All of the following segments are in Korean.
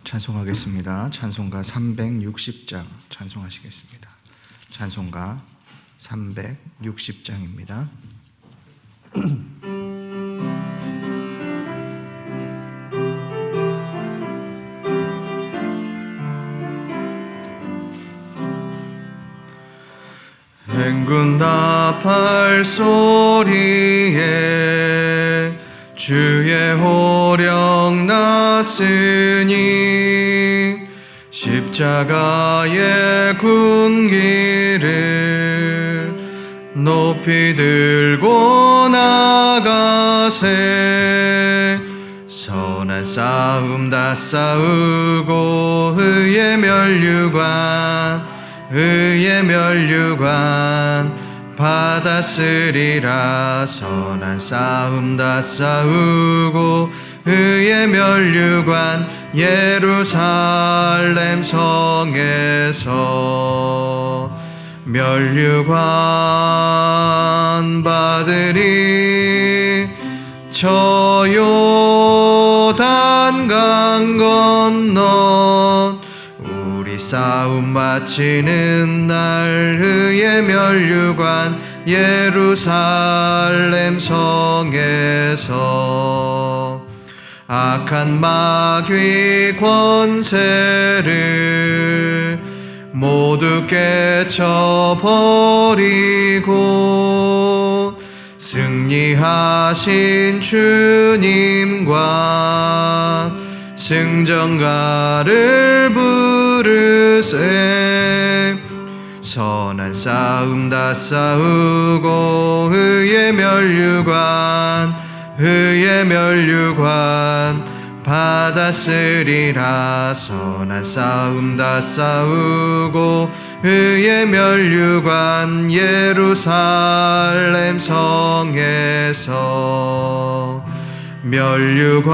찬송하겠습니다. 찬송가 360장 찬송하시겠습니다. 찬송가 360장입니다. 행군 나팔 소리에 주의 호령 났으니 십자가의 군기를 높이 들고 나가세. 선한 싸움 다 싸우고 의의 멸류관 받았으리라. 선한 싸움 다 싸우고 의의 멸류관 예루살렘 성에서 멸류관 받으리. 저 요단강 건너 우리 싸움 마치는 날 의의 멸류관 예루살렘 성에서 악한 마귀 권세를 모두 깨쳐버리고 승리하신 주님과 승전가를 부르세. 선한 싸움 다 싸우고 의의 멸류관 받았으리라. 선한 싸움 다 싸우고 의의 멸류관 예루살렘 성에서 멸류관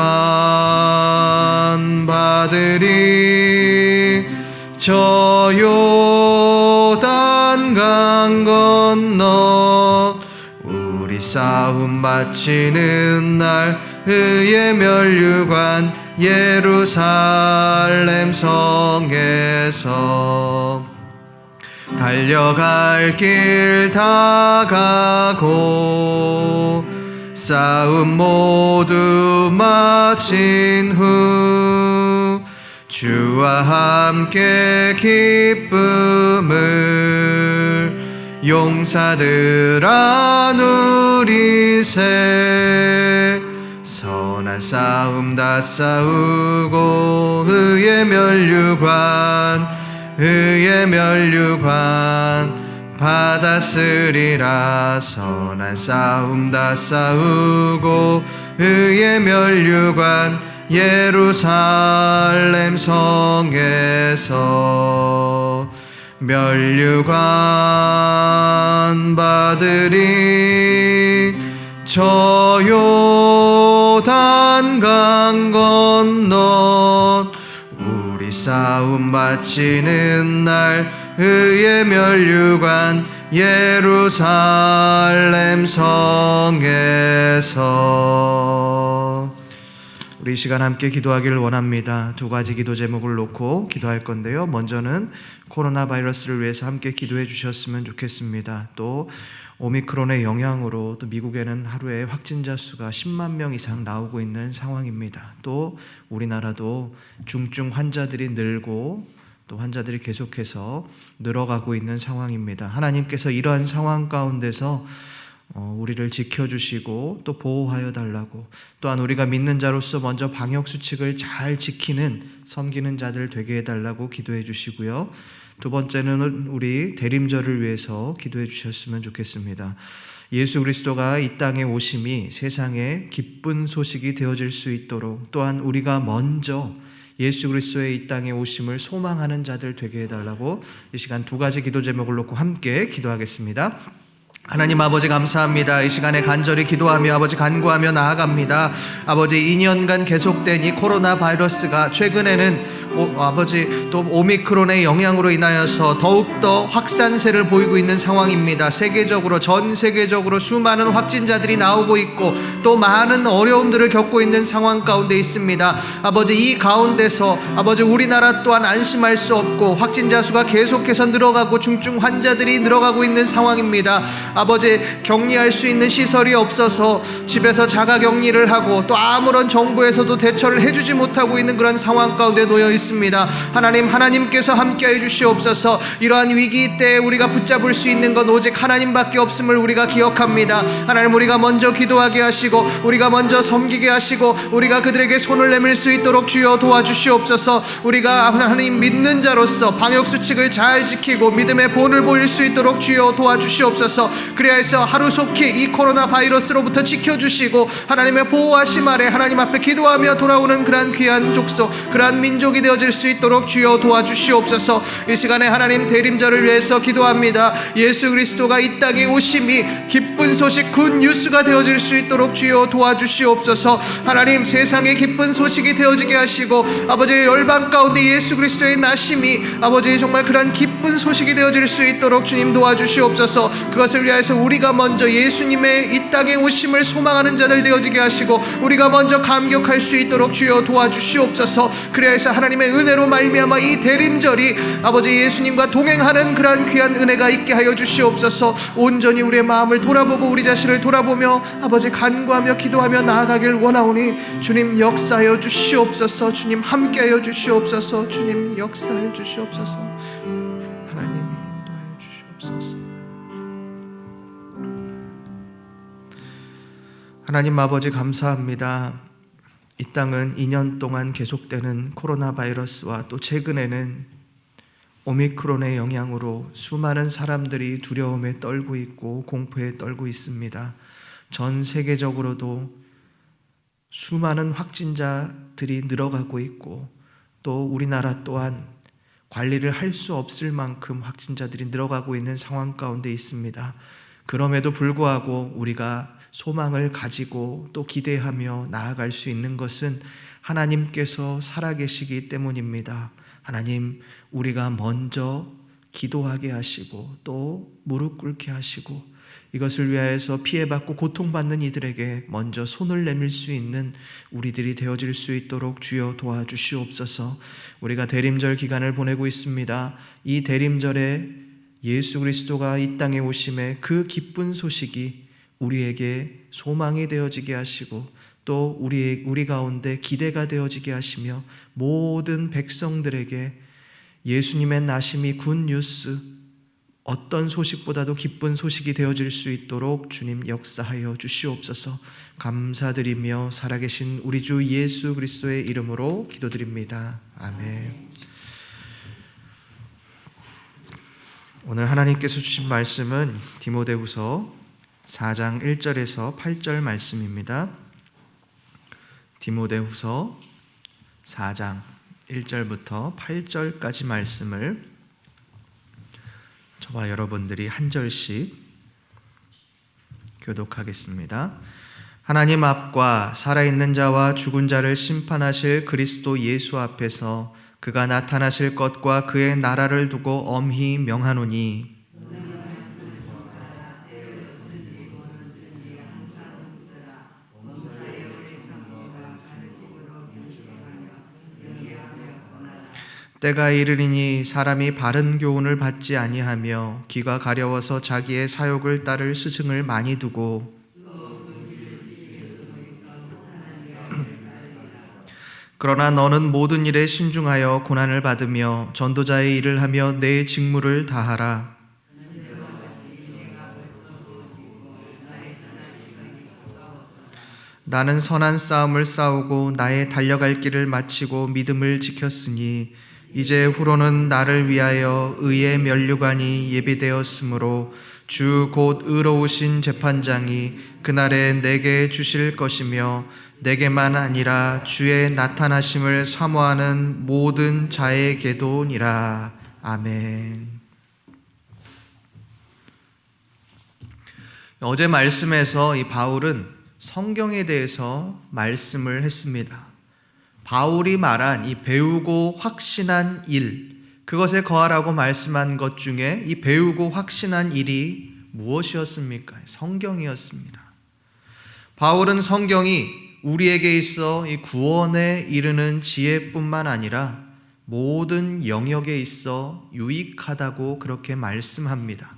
받으리. 저 요단강 건너 우리 싸움 마치는 날 의의 멸류관 예루살렘 성에서 달려갈 길 다 가고 싸움 모두 마친 후 주와 함께 기쁨을 용사들아 누리세. 선한 싸움 다 싸우고 의의 멸류관 받았으리라. 선한 싸움 다 싸우고 의의 멸류관 예루살렘 성에서 멸류관 받으리. 저 요단강 건너 우리 싸움 마치는 날 의의 멸류관 예루살렘 성에서. 우리 이 시간 함께 기도하기를 원합니다. 두 가지 기도 제목을 놓고 기도할 건데요. 먼저는 코로나 바이러스를 위해서 함께 기도해 주셨으면 좋겠습니다. 또 오미크론의 영향으로 또 미국에는 하루에 확진자 수가 10만 명 이상 나오고 있는 상황입니다. 또 우리나라도 중증 환자들이 늘고 또 환자들이 계속해서 늘어가고 있는 상황입니다. 하나님께서 이러한 상황 가운데서 우리를 지켜주시고 또 보호하여 달라고, 또한 우리가 믿는 자로서 먼저 방역수칙을 잘 지키는 섬기는 자들 되게 해달라고 기도해 주시고요. 두 번째는 우리 대림절을 위해서 기도해 주셨으면 좋겠습니다. 예수 그리스도가 이 땅에 오심이 세상에 기쁜 소식이 되어질 수 있도록, 또한 우리가 먼저 예수 그리스도의 이 땅에 오심을 소망하는 자들 되게 해달라고 이 시간 두 가지 기도 제목을 놓고 함께 기도하겠습니다. 하나님 아버지 감사합니다. 이 시간에 간절히 기도하며 아버지 간구하며 나아갑니다. 아버지 2년간 계속된 이 코로나 바이러스가 최근에는 아버지 또 오미크론의 영향으로 인하여서 더욱더 확산세를 보이고 있는 상황입니다. 세계적으로 전 세계적으로 수많은 확진자들이 나오고 있고 또 많은 어려움들을 겪고 있는 상황 가운데 있습니다. 아버지 이 가운데서 아버지 우리나라 또한 안심할 수 없고 확진자 수가 계속해서 늘어가고 중증 환자들이 늘어가고 있는 상황입니다. 아버지 격리할 수 있는 시설이 없어서 집에서 자가격리를 하고 또 아무런 정부에서도 대처를 해주지 못하고 있는 그런 상황 가운데 놓여 있습니다. 하나님께서 함께해 주시옵소서. 이러한 위기 때에 우리가 붙잡을 수 있는 건 오직 하나님밖에 없음을 우리가 기억합니다. 하나님, 우리가 먼저 기도하게 하시고 우리가 먼저 섬기게 하시고 우리가 그들에게 손을 내밀 수 있도록 주여 도와주시옵소서. 우리가 하나님 믿는 자로서 방역수칙을 잘 지키고 믿음의 본을 보일 수 있도록 주여 도와주시옵소서. 그리하여서 하루속히 이 코로나 바이러스로부터 지켜주시고 하나님의 보호하심 아래 하나님 앞에 기도하며 돌아오는 그러한 귀한 족속, 그러한 민족이 되어질 수 있도록 주여 도와주시옵소서. 이 시간에 하나님 대림절을 위해서 기도합니다. 예수 그리스도가 이 땅에 오심이 기쁜 소식, 굿 뉴스가 되어질 수 있도록 주여 도와주시옵소서. 하나님, 세상의 기쁜 소식이 되어지게 하시고 아버지 열방 가운데 예수 그리스도의 나심이 아버지 정말 그러한 기쁜 소식이 되어질 수 있도록 주님 도와주시옵소서. 그것을 위하여서 우리가 먼저 예수님의 이 땅에 오심을 소망하는 자들 되어지게 하시고 우리가 먼저 감격할 수 있도록 주여 도와주시옵소서. 그래서 하나님의 은혜로 말미암아 이 대림절이 아버지 예수님과 동행하는 그러한 귀한 은혜가 있게 하여 주시옵소서. 온전히 우리의 마음을 돌아보고 우리 자신을 돌아보며 아버지 간구하며 기도하며 나아가길 원하오니 주님 역사하여 주시옵소서. 주님 함께하여 주시옵소서. 주님 역사하여 주시옵소서. 하나님 인도하여 주시옵소서. 하나님 아버지 감사합니다. 이 땅은 2년 동안 계속되는 코로나 바이러스와 또 최근에는 오미크론의 영향으로 수많은 사람들이 두려움에 떨고 있고 공포에 떨고 있습니다. 전 세계적으로도 수많은 확진자들이 늘어가고 있고 또 우리나라 또한 관리를 할 수 없을 만큼 확진자들이 늘어가고 있는 상황 가운데 있습니다. 그럼에도 불구하고 우리가 소망을 가지고 또 기대하며 나아갈 수 있는 것은 하나님께서 살아계시기 때문입니다. 하나님, 우리가 먼저 기도하게 하시고 또 무릎 꿇게 하시고 이것을 위하여서 피해받고 고통받는 이들에게 먼저 손을 내밀 수 있는 우리들이 되어질 수 있도록 주여 도와주시옵소서. 우리가 대림절 기간을 보내고 있습니다. 이 대림절에 예수 그리스도가 이 땅에 오심에 그 기쁜 소식이 우리에게 소망이 되어지게 하시고 또 우리 가운데 기대가 되어지게 하시며 모든 백성들에게 예수님의 나심이 굿뉴스, 어떤 소식보다도 기쁜 소식이 되어질 수 있도록 주님 역사하여 주시옵소서. 감사드리며 살아계신 우리 주 예수 그리스도의 이름으로 기도드립니다. 아멘. 오늘 하나님께서 주신 말씀은 디모데후서 4장 1절에서 8절 말씀입니다. 디모데후서 4장 1절부터 8절까지 말씀을 저와 여러분들이 한 절씩 교독하겠습니다. 하나님 앞과 살아있는 자와 죽은 자를 심판하실 그리스도 예수 앞에서 그가 나타나실 것과 그의 나라를 두고 엄히 명하노니 때가 이르리니 사람이 바른 교훈을 받지 아니하며 귀가 가려워서 자기의 사욕을 따를 스승을 많이 두고 그러나 너는 모든 일에 신중하여 고난을 받으며 전도자의 일을 하며 내 직무를 다하라. 나는 선한 싸움을 싸우고 나의 달려갈 길을 마치고 믿음을 지켰으니 이제 후로는 나를 위하여 의의 면류관이 예비되었으므로 주 곧 의로우신 재판장이 그날에 내게 주실 것이며 내게만 아니라 주의 나타나심을 사모하는 모든 자에게도니라. 아멘. 어제 말씀에서 이 바울은 성경에 대해서 말씀을 했습니다. 바울이 말한 이 배우고 확신한 일, 그것에 거하라고 말씀한 것 중에 이 배우고 확신한 일이 무엇이었습니까? 성경이었습니다. 바울은 성경이 우리에게 있어 이 구원에 이르는 지혜뿐만 아니라 모든 영역에 있어 유익하다고 그렇게 말씀합니다.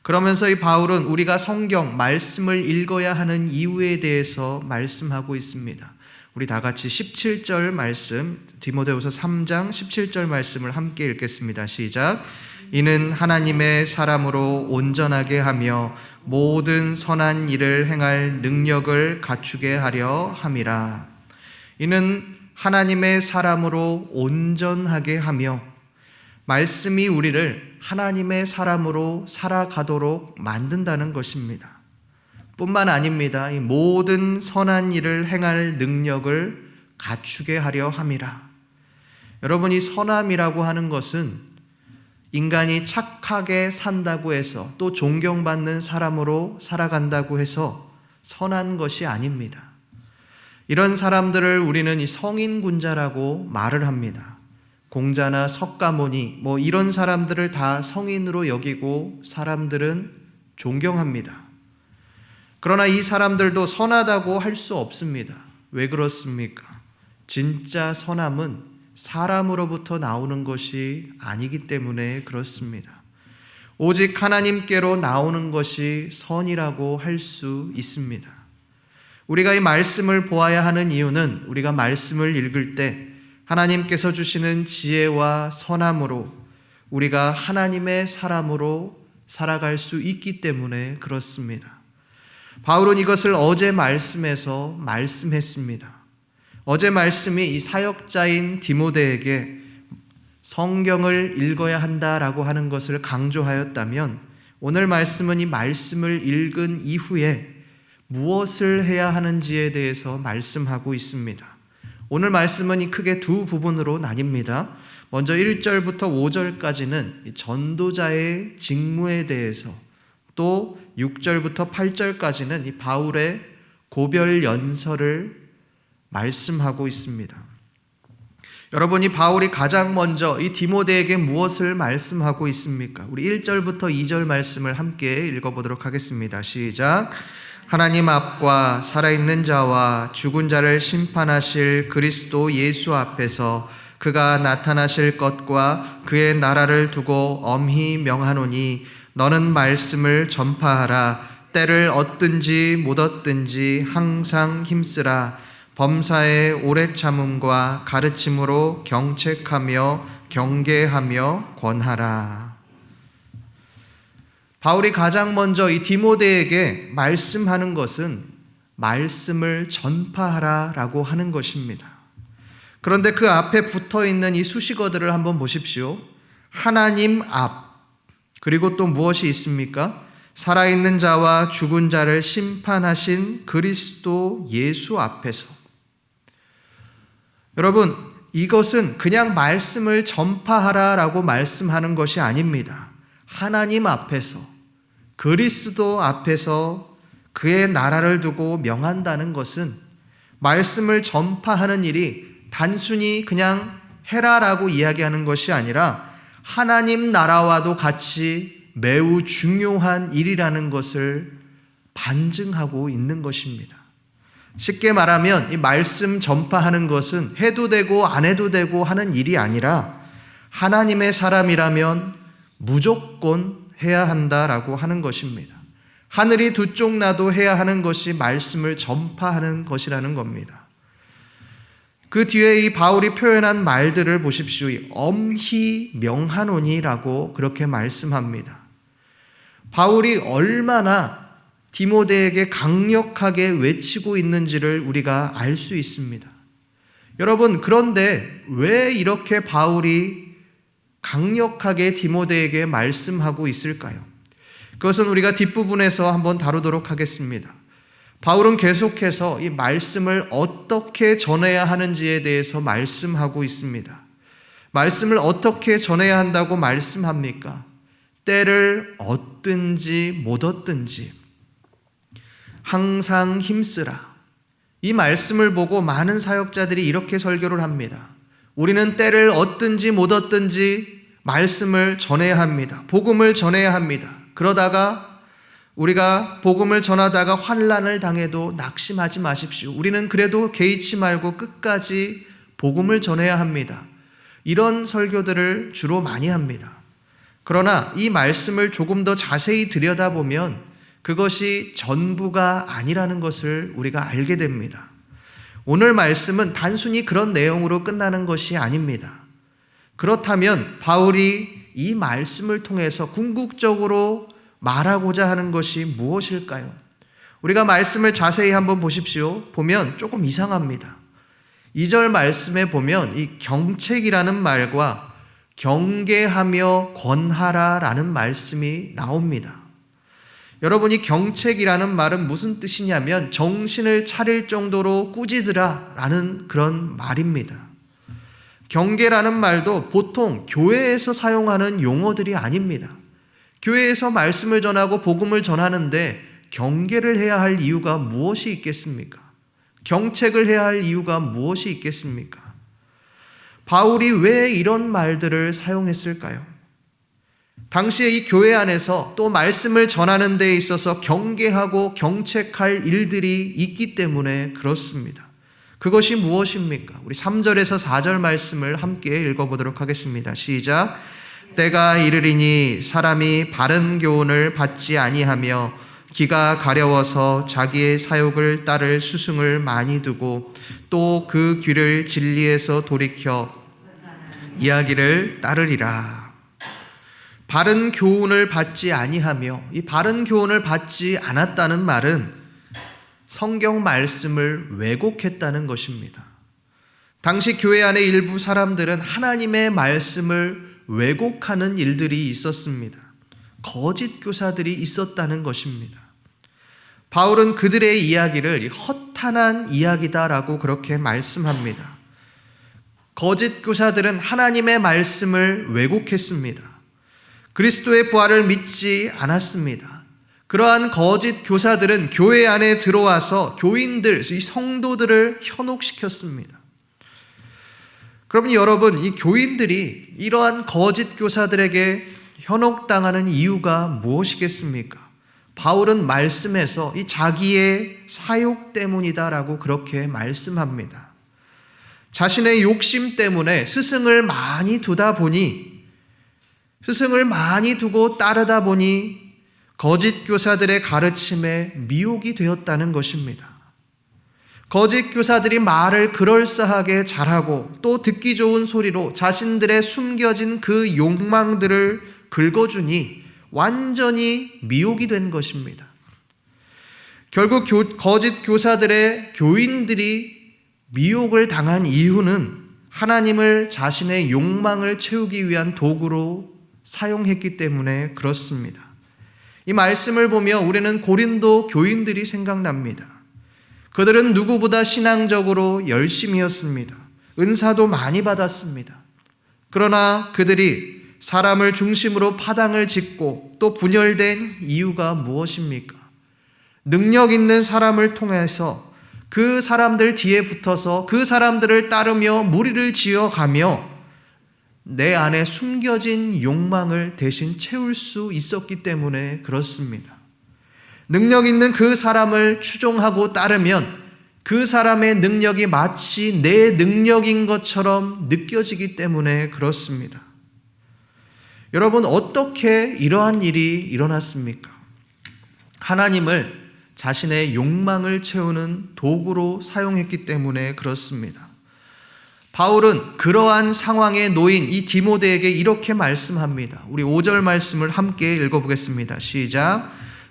그러면서 이 바울은 우리가 성경 말씀을 읽어야 하는 이유에 대해서 말씀하고 있습니다. 우리 다 같이 17절 말씀, 디모데후서 3장 17절 말씀을 함께 읽겠습니다. 시작. 이는 하나님의 사람으로 온전하게 하며 모든 선한 일을 행할 능력을 갖추게 하려 함이라. 이는 하나님의 사람으로 온전하게 하며, 말씀이 우리를 하나님의 사람으로 살아가도록 만든다는 것입니다. 뿐만 아닙니다. 이 모든 선한 일을 행할 능력을 갖추게 하려 함이라. 여러분, 이 선함이라고 하는 것은 인간이 착하게 산다고 해서 또 존경받는 사람으로 살아간다고 해서 선한 것이 아닙니다. 이런 사람들을 우리는 이 성인군자라고 말을 합니다. 공자나 석가모니 이런 사람들을 다 성인으로 여기고 사람들은 존경합니다. 그러나 이 사람들도 선하다고 할 수 없습니다. 왜 그렇습니까? 진짜 선함은 사람으로부터 나오는 것이 아니기 때문에 그렇습니다. 오직 하나님께로 나오는 것이 선이라고 할 수 있습니다. 우리가 이 말씀을 보아야 하는 이유는 우리가 말씀을 읽을 때 하나님께서 주시는 지혜와 선함으로 우리가 하나님의 사람으로 살아갈 수 있기 때문에 그렇습니다. 바울은 이것을 어제 말씀에서 말씀했습니다. 어제 말씀이 이 사역자인 디모데에게 성경을 읽어야 한다라고 하는 것을 강조하였다면, 오늘 말씀은 이 말씀을 읽은 이후에 무엇을 해야 하는지에 대해서 말씀하고 있습니다. 오늘 말씀은 크게 두 부분으로 나뉩니다. 먼저 1절부터 5절까지는 전도자의 직무에 대해서, 또 6절부터 8절까지는 이 바울의 고별 연설을 말씀하고 있습니다. 여러분이 바울이 가장 먼저 이 디모데에게 무엇을 말씀하고 있습니까? 우리 1절부터 2절 말씀을 함께 읽어보도록 하겠습니다. 시작. 하나님 앞과 살아있는 자와 죽은 자를 심판하실 그리스도 예수 앞에서 그가 나타나실 것과 그의 나라를 두고 엄히 명하노니, 너는 말씀을 전파하라. 때를 얻든지 못 얻든지 항상 힘쓰라. 범사의 오래 참음과 가르침으로 경책하며 경계하며 권하라. 바울이 가장 먼저 이 디모데에게 말씀하는 것은 말씀을 전파하라라고 하는 것입니다. 그런데 그 앞에 붙어 있는 이 수식어들을 한번 보십시오. 하나님 앞, 그리고 또 무엇이 있습니까? 살아있는 자와 죽은 자를 심판하신 그리스도 예수 앞에서. 여러분, 이것은 그냥 말씀을 전파하라라고 말씀하는 것이 아닙니다. 하나님 앞에서, 그리스도 앞에서 그의 나라를 두고 명한다는 것은 말씀을 전파하는 일이 단순히 그냥 해라라고 이야기하는 것이 아니라 하나님 나라와도 같이 매우 중요한 일이라는 것을 반증하고 있는 것입니다. 쉽게 말하면 이 말씀 전파하는 것은 해도 되고 안 해도 되고 하는 일이 아니라 하나님의 사람이라면 무조건 해야 한다라고 하는 것입니다. 하늘이 두 쪽 나도 해야 하는 것이 말씀을 전파하는 것이라는 겁니다. 그 뒤에 이 바울이 표현한 말들을 보십시오. 엄히 명하노니라고 그렇게 말씀합니다. 바울이 얼마나 디모데에게 강력하게 외치고 있는지를 우리가 알 수 있습니다. 여러분, 그런데 왜 이렇게 바울이 강력하게 디모데에게 말씀하고 있을까요? 그것은 우리가 뒷부분에서 한번 다루도록 하겠습니다. 바울은 계속해서 이 말씀을 어떻게 전해야 하는지에 대해서 말씀하고 있습니다. 말씀을 어떻게 전해야 한다고 말씀합니까? 때를 얻든지 못 얻든지 항상 힘쓰라. 이 말씀을 보고 많은 사역자들이 이렇게 설교를 합니다. 우리는 때를 얻든지 못 얻든지 말씀을 전해야 합니다. 복음을 전해야 합니다. 그러다가 우리가 복음을 전하다가 환난을 당해도 낙심하지 마십시오. 우리는 그래도 개의치 말고 끝까지 복음을 전해야 합니다. 이런 설교들을 주로 많이 합니다. 그러나 이 말씀을 조금 더 자세히 들여다보면 그것이 전부가 아니라는 것을 우리가 알게 됩니다. 오늘 말씀은 단순히 그런 내용으로 끝나는 것이 아닙니다. 그렇다면 바울이 이 말씀을 통해서 궁극적으로 말하고자 하는 것이 무엇일까요? 우리가 말씀을 자세히 한번 보십시오. 보면 조금 이상합니다. 2절 말씀에 보면 이 경책이라는 말과 경계하며 권하라라는 말씀이 나옵니다. 여러분이 경책이라는 말은 무슨 뜻이냐면 정신을 차릴 정도로 꾸짖으라 라는 그런 말입니다. 경계라는 말도 보통 교회에서 사용하는 용어들이 아닙니다. 교회에서 말씀을 전하고 복음을 전하는데 경계를 해야 할 이유가 무엇이 있겠습니까? 경책을 해야 할 이유가 무엇이 있겠습니까? 바울이 왜 이런 말들을 사용했을까요? 당시에 이 교회 안에서 또 말씀을 전하는 데 있어서 경계하고 경책할 일들이 있기 때문에 그렇습니다. 그것이 무엇입니까? 우리 3절에서 4절 말씀을 함께 읽어보도록 하겠습니다. 시작. 때가 이르리니 사람이 바른 교훈을 받지 아니하며 기가 가려워서 자기의 사욕을 따를 수승을 많이 두고 또 그 귀를 진리에서 돌이켜 이야기를 따르리라. 바른 교훈을 받지 아니하며, 이 바른 교훈을 받지 않았다는 말은 성경 말씀을 왜곡했다는 것입니다. 당시 교회 안의 일부 사람들은 하나님의 말씀을 왜곡하는 일들이 있었습니다. 거짓 교사들이 있었다는 것입니다. 바울은 그들의 이야기를 허탄한 이야기다라고 그렇게 말씀합니다. 거짓 교사들은 하나님의 말씀을 왜곡했습니다. 그리스도의 부활을 믿지 않았습니다. 그러한 거짓 교사들은 교회 안에 들어와서 교인들, 이 성도들을 현혹시켰습니다. 그러면 여러분, 이 교인들이 이러한 거짓 교사들에게 현혹당하는 이유가 무엇이겠습니까? 바울은 말씀에서 이 자기의 사욕 때문이다라고 그렇게 말씀합니다. 자신의 욕심 때문에 스승을 많이 두고 따르다 보니 거짓 교사들의 가르침에 미혹이 되었다는 것입니다. 거짓 교사들이 말을 그럴싸하게 잘하고 또 듣기 좋은 소리로 자신들의 숨겨진 그 욕망들을 긁어주니 완전히 미혹이 된 것입니다. 결국 거짓 교사들의 교인들이 미혹을 당한 이유는 하나님을 자신의 욕망을 채우기 위한 도구로 사용했기 때문에 그렇습니다. 이 말씀을 보며 우리는 고린도 교인들이 생각납니다. 그들은 누구보다 신앙적으로 열심이었습니다. 은사도 많이 받았습니다. 그러나 그들이 사람을 중심으로 파당을 짓고 또 분열된 이유가 무엇입니까? 능력 있는 사람을 통해서 그 사람들 뒤에 붙어서 그 사람들을 따르며 무리를 지어가며 내 안에 숨겨진 욕망을 대신 채울 수 있었기 때문에 그렇습니다. 능력 있는 그 사람을 추종하고 따르면 그 사람의 능력이 마치 내 능력인 것처럼 느껴지기 때문에 그렇습니다. 여러분, 어떻게 이러한 일이 일어났습니까? 하나님을 자신의 욕망을 채우는 도구로 사용했기 때문에 그렇습니다. 바울은 그러한 상황에 놓인 이 디모데에게 이렇게 말씀합니다. 우리 5절 말씀을 함께 읽어보겠습니다. 시작.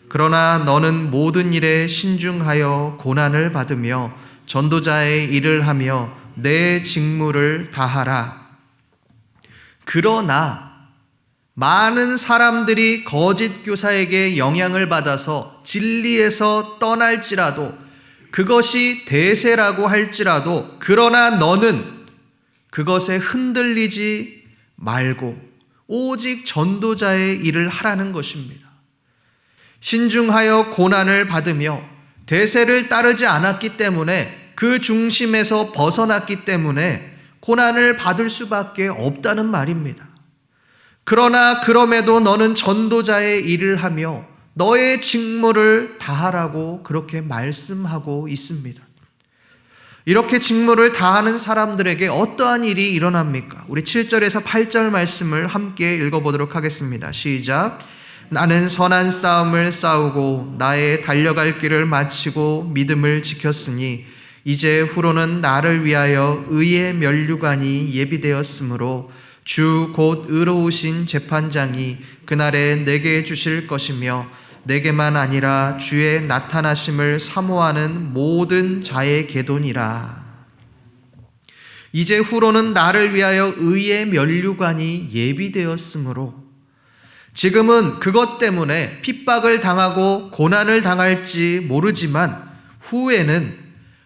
그러나 너는 모든 일에 신중하여 고난을 받으며 전도자의 일을 하며 내 직무를 다하라. 그러나 많은 사람들이 거짓 교사에게 영향을 받아서 진리에서 떠날지라도, 그것이 대세라고 할지라도, 그러나 너는 그것에 흔들리지 말고 오직 전도자의 일을 하라는 것입니다. 신중하여 고난을 받으며 대세를 따르지 않았기 때문에 그 중심에서 벗어났기 때문에 고난을 받을 수밖에 없다는 말입니다. 그러나 그럼에도 너는 전도자의 일을 하며 너의 직무를 다하라고 그렇게 말씀하고 있습니다. 이렇게 직무를 다하는 사람들에게 어떠한 일이 일어납니까? 우리 7절에서 8절 말씀을 함께 읽어보도록 하겠습니다. 시작. 나는 선한 싸움을 싸우고 나의 달려갈 길을 마치고 믿음을 지켰으니 이제 후로는 나를 위하여 의의 면류관이 예비되었으므로 주 곧 의로우신 재판장이 그날에 내게 주실 것이며 내게만 아니라 주의 나타나심을 사모하는 모든 자의 계돈이라. 이제 후로는 나를 위하여 의의 면류관이 예비되었으므로, 지금은 그것 때문에 핍박을 당하고 고난을 당할지 모르지만 후에는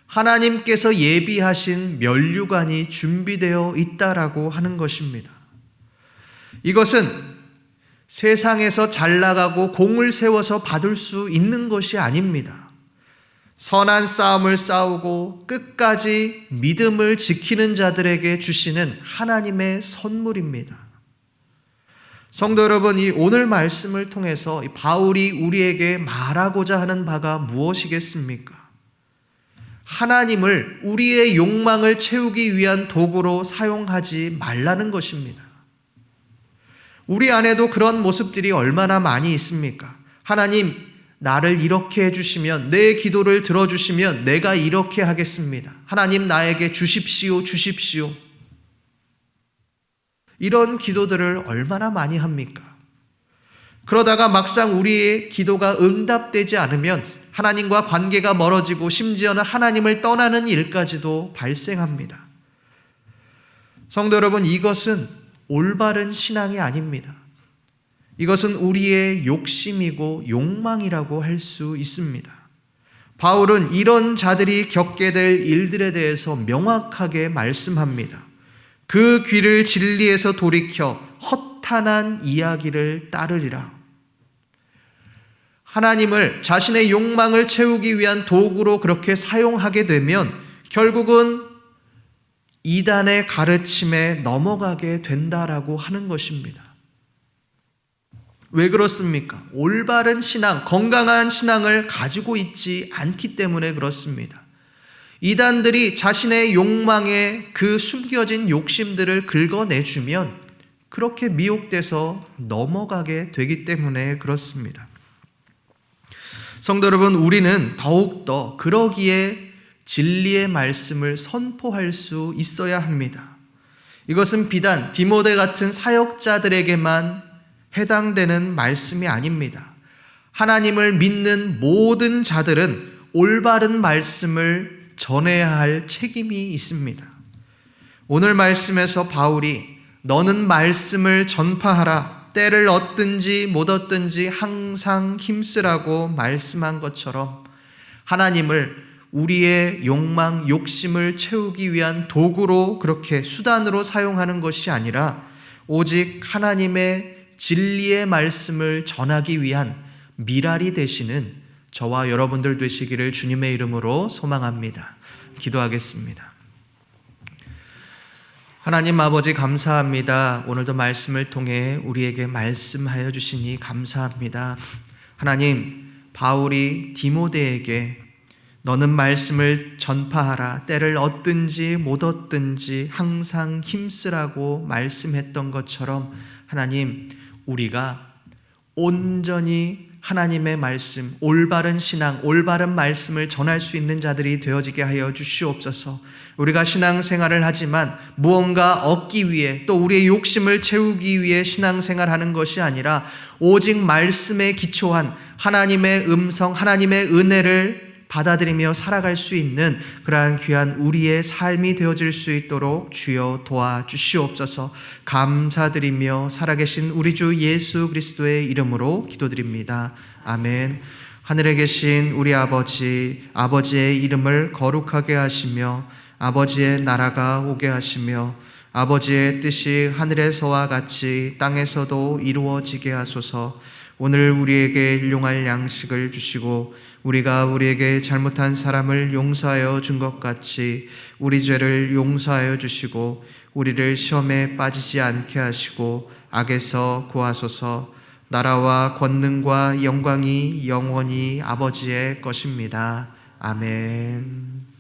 하나님께서 예비하신 면류관이 준비되어 있다라고 하는 것입니다. 이것은 세상에서 잘 나가고 공을 세워서 받을 수 있는 것이 아닙니다. 선한 싸움을 싸우고 끝까지 믿음을 지키는 자들에게 주시는 하나님의 선물입니다. 성도 여러분, 이 오늘 말씀을 통해서 바울이 우리에게 말하고자 하는 바가 무엇이겠습니까? 하나님을 우리의 욕망을 채우기 위한 도구로 사용하지 말라는 것입니다. 우리 안에도 그런 모습들이 얼마나 많이 있습니까? 하나님, 나를 이렇게 해주시면, 내 기도를 들어주시면 내가 이렇게 하겠습니다. 하나님, 나에게 주십시오, 주십시오. 이런 기도들을 얼마나 많이 합니까? 그러다가 막상 우리의 기도가 응답되지 않으면 하나님과 관계가 멀어지고 심지어는 하나님을 떠나는 일까지도 발생합니다. 성도 여러분, 이것은 올바른 신앙이 아닙니다. 이것은 우리의 욕심이고 욕망이라고 할 수 있습니다. 바울은 이런 자들이 겪게 될 일들에 대해서 명확하게 말씀합니다. 그 귀를 진리에서 돌이켜 허탄한 이야기를 따르리라. 하나님을 자신의 욕망을 채우기 위한 도구로 그렇게 사용하게 되면 결국은 이단의 가르침에 넘어가게 된다라고 하는 것입니다. 왜 그렇습니까? 올바른 신앙, 건강한 신앙을 가지고 있지 않기 때문에 그렇습니다. 이단들이 자신의 욕망에 그 숨겨진 욕심들을 긁어내주면 그렇게 미혹돼서 넘어가게 되기 때문에 그렇습니다. 성도 여러분, 우리는 더욱더 그러기에 진리의 말씀을 선포할 수 있어야 합니다. 이것은 비단 디모데 같은 사역자들에게만 해당되는 말씀이 아닙니다. 하나님을 믿는 모든 자들은 올바른 말씀을 전해야 할 책임이 있습니다. 오늘 말씀에서 바울이 너는 말씀을 전파하라, 때를 얻든지 못 얻든지 항상 힘쓰라고 말씀한 것처럼 하나님을 우리의 욕망, 욕심을 채우기 위한 도구로 그렇게 수단으로 사용하는 것이 아니라 오직 하나님의 진리의 말씀을 전하기 위한 미랄이 되시는 저와 여러분들 되시기를 주님의 이름으로 소망합니다. 기도하겠습니다. 하나님 아버지, 감사합니다. 오늘도 말씀을 통해 우리에게 말씀하여 주시니 감사합니다. 하나님, 바울이 디모데에게 너는 말씀을 전파하라, 때를 얻든지 못 얻든지 항상 힘쓰라고 말씀했던 것처럼 하나님, 우리가 온전히 하나님의 말씀, 올바른 신앙, 올바른 말씀을 전할 수 있는 자들이 되어지게 하여 주시옵소서. 우리가 신앙생활을 하지만 무언가 얻기 위해 또 우리의 욕심을 채우기 위해 신앙생활하는 것이 아니라 오직 말씀에 기초한 하나님의 음성, 하나님의 은혜를 받아들이며 살아갈 수 있는 그러한 귀한 우리의 삶이 되어질 수 있도록 주여 도와주시옵소서. 감사드리며 살아계신 우리 주 예수 그리스도의 이름으로 기도드립니다. 아멘. 하늘에 계신 우리 아버지, 아버지의 이름을 거룩하게 하시며 아버지의 나라가 오게 하시며 아버지의 뜻이 하늘에서와 같이 땅에서도 이루어지게 하소서. 오늘 우리에게 일용할 양식을 주시고 우리가 우리에게 잘못한 사람을 용서하여 준 것 같이 우리 죄를 용서하여 주시고 우리를 시험에 빠지지 않게 하시고 악에서 구하소서. 나라와 권능과 영광이 영원히 아버지의 것입니다. 아멘.